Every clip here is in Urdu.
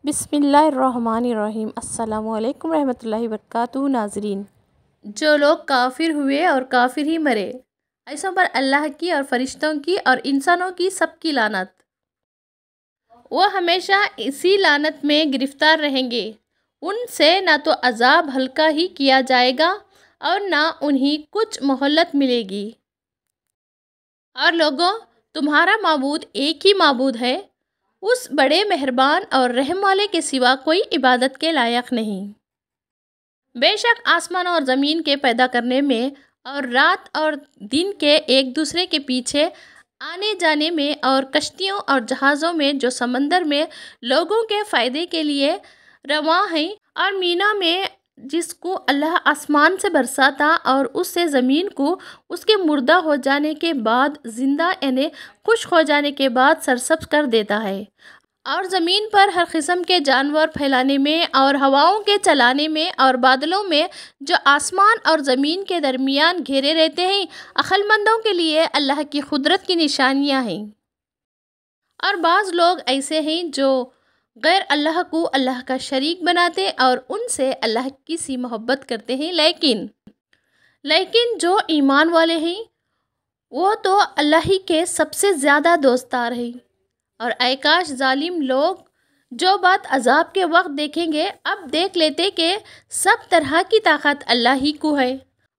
بسم اللہ الرحمن الرحیم۔ السلام علیکم رحمۃ اللہ وبرکاتہ۔ ناظرین، جو لوگ کافر ہوئے اور کافر ہی مرے، ایسوں پر اللہ کی اور فرشتوں کی اور انسانوں کی سب کی لعنت۔ وہ ہمیشہ اسی لعنت میں گرفتار رہیں گے۔ ان سے نہ تو عذاب ہلکا ہی کیا جائے گا اور نہ انہیں کچھ مہلت ملے گی۔ اور لوگوں، تمہارا معبود ایک ہی معبود ہے، اس بڑے مہربان اور رحم والے کے سوا کوئی عبادت کے لائق نہیں۔ بے شک آسمان اور زمین کے پیدا کرنے میں اور رات اور دن کے ایک دوسرے کے پیچھے آنے جانے میں اور کشتیوں اور جہازوں میں جو سمندر میں لوگوں کے فائدے کے لیے رواں ہیں، اور مینا میں جس کو اللہ آسمان سے برساتا اور اس سے زمین کو اس کے مردہ ہو جانے کے بعد زندہ یعنی خشک ہو جانے کے بعد سرسبز کر دیتا ہے، اور زمین پر ہر قسم کے جانور پھیلانے میں اور ہواؤں کے چلانے میں اور بادلوں میں جو آسمان اور زمین کے درمیان گھیرے رہتے ہیں، عقل مندوں کے لیے اللہ کی قدرت کی نشانیاں ہیں۔ اور بعض لوگ ایسے ہیں جو غیر اللہ کو اللہ کا شریک بناتے اور ان سے اللہ کی سی محبت کرتے ہیں، لیکن جو ایمان والے ہیں وہ تو اللہ ہی کے سب سے زیادہ دوستدار ہیں۔ اور اے کاش ظالم لوگ جو بات عذاب کے وقت دیکھیں گے اب دیکھ لیتے کہ سب طرح کی طاقت اللہ ہی کو ہے،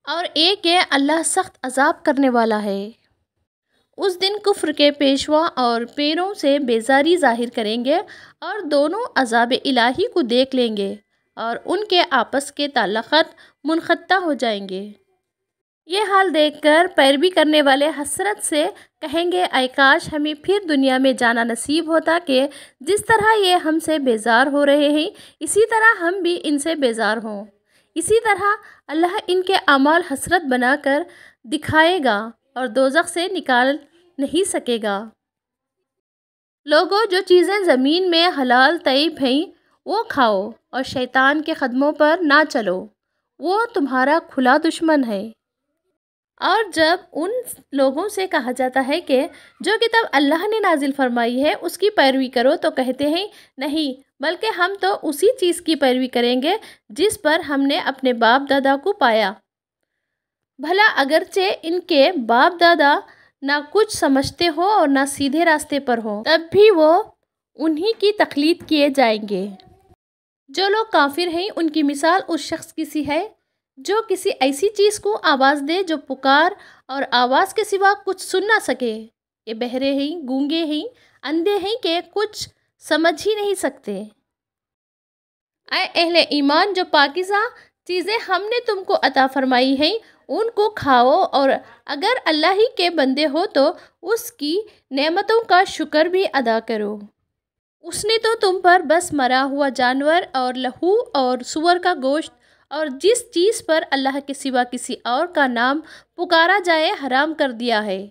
اور ایک ہے اللہ سخت عذاب کرنے والا ہے۔ اس دن کفر کے پیشوا اور پیروں سے بیزاری ظاہر کریں گے اور دونوں عذاب الہی کو دیکھ لیں گے اور ان کے آپس کے تعلقات منقطع ہو جائیں گے۔ یہ حال دیکھ کر پیروی کرنے والے حسرت سے کہیں گے، اے کاش ہمیں پھر دنیا میں جانا نصیب ہوتا کہ جس طرح یہ ہم سے بیزار ہو رہے ہیں اسی طرح ہم بھی ان سے بیزار ہوں۔ اسی طرح اللہ ان کے اعمال حسرت بنا کر دکھائے گا اور دوزخ سے نکال نہیں سکے گا۔ لوگوں، جو چیزیں زمین میں حلال طیب ہیں وہ کھاؤ اور شیطان کے قدموں پر نہ چلو، وہ تمہارا کھلا دشمن ہے۔ اور جب ان لوگوں سے کہا جاتا ہے کہ جو کتاب اللہ نے نازل فرمائی ہے اس کی پیروی کرو تو کہتے ہیں نہیں، بلکہ ہم تو اسی چیز کی پیروی کریں گے جس پر ہم نے اپنے باپ دادا کو پایا۔ بھلا اگرچہ ان کے باپ دادا نہ کچھ سمجھتے ہو اور نہ سیدھے راستے پر ہو، تب بھی وہ انہی کی تقلید کیے جائیں گے۔ جو لوگ کافر ہیں ان کی مثال اس شخص کی سی ہے جو کسی ایسی چیز کو آواز دے جو پکار اور آواز کے سوا کچھ سن نہ سکے۔ یہ بہرے ہیں، گونگے ہیں، اندھے ہیں کہ کچھ سمجھ ہی نہیں سکتے۔ اے اہل ایمان، جو پاکیزہ چیزیں ہم نے تم کو عطا فرمائی ہیں ان کو کھاؤ، اور اگر اللہ ہی کے بندے ہو تو اس کی نعمتوں کا شکر بھی ادا کرو۔ اس نے تو تم پر بس مرا ہوا جانور اور لہو اور سور کا گوشت اور جس چیز پر اللہ کے سوا کسی اور کا نام پکارا جائے حرام کر دیا ہے۔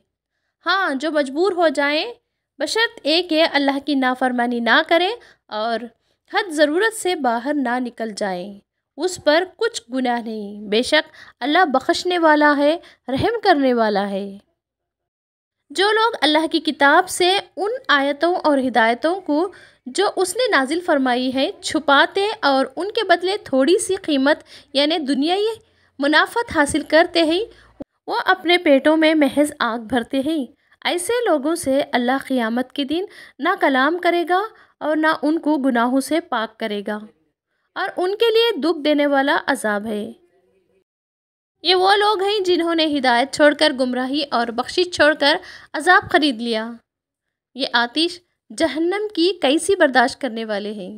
ہاں، جو مجبور ہو جائیں، بشرط ایک ہے اللہ کی نافرمانی نہ کریں اور حد ضرورت سے باہر نہ نکل جائیں، اس پر کچھ گناہ نہیں، بے شک اللہ بخشنے والا ہے، رحم کرنے والا ہے۔ جو لوگ اللہ کی کتاب سے ان آیتوں اور ہدایتوں کو جو اس نے نازل فرمائی ہے چھپاتے اور ان کے بدلے تھوڑی سی قیمت یعنی دنیائی منافعت حاصل کرتے ہیں، وہ اپنے پیٹوں میں محض آگ بھرتے ہیں۔ ایسے لوگوں سے اللہ قیامت کے دن نہ کلام کرے گا اور نہ ان کو گناہوں سے پاک کرے گا، اور ان کے لیے دکھ دینے والا عذاب ہے۔ یہ وہ لوگ ہیں جنہوں نے ہدایت چھوڑ کر گمراہی اور بخشش چھوڑ کر عذاب خرید لیا۔ یہ آتش جہنم کی کیسی برداشت کرنے والے ہیں۔